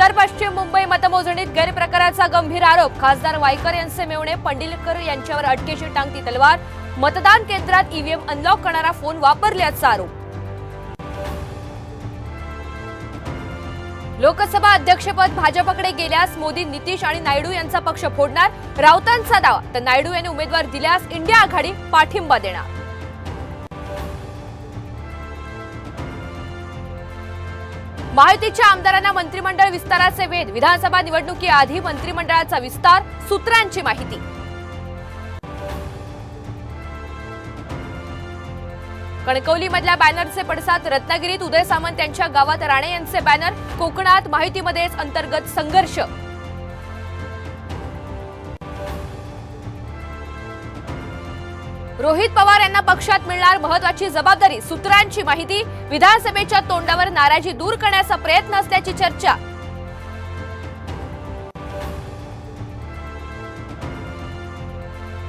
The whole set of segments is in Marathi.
उत्तर पश्चिम मुंबई मतमोजणीत गैरप्रकाराचा गंभीर आरोप। खासदार वायकर यांचे मेवणे पंडिलकर यांच्यावर अटकेची टांगती तलवार। मतदान केंद्रात ईव्हीएम अनलॉक करणारा फोन वापरल्याचा आरोप। लोकसभा अध्यक्षपद भाजपकडे गेल्यास मोदी, नितीश आणि नायडू यांचा पक्ष फोडणार। राऊतांचा दावा, तर नायडू यांनी उमेदवार दिल्यास इंडिया आघाडी पाठिंबा देणार। महायुतीच्या आमदारांना मंत्रिमंडळ विस्ताराचे वेध। विधानसभा निवडणुकीआधी मंत्रिमंडळाचा विस्तार, सूत्रांची माहिती। कणकवलीमधल्या बॅनरचे पडसाद। रत्नागिरीत उदय सामंत यांच्या गावात राणे यांचे बॅनर। कोकणात महायुतीमध्येच अंतर्गत संघर्ष। रोहित पवार यांना पक्षात मिळणार महत्त्वाची जबाबदारी, सूत्रांची माहिती। विधानसभेच्या तोंडावर नाराजी दूर करण्याचा प्रयत्न असल्याची चर्चा।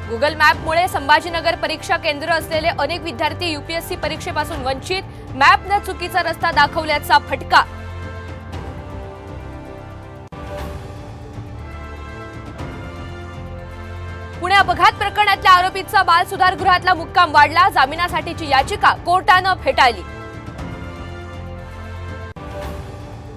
गुगल मॅपमुळे संभाजीनगर परीक्षा केंद्र असलेले अनेक विद्यार्थी यूपीएससी परीक्षेपासून वंचित। मॅपने चुकीचा रस्ता दाखवल्याचा फटका। पुणे अपघात प्रकरणातल्या आरोपीचा बाल सुधारगृहातला मुक्काम वाढला। जामिनासाठीची याचिका कोर्टाने फेटाळली।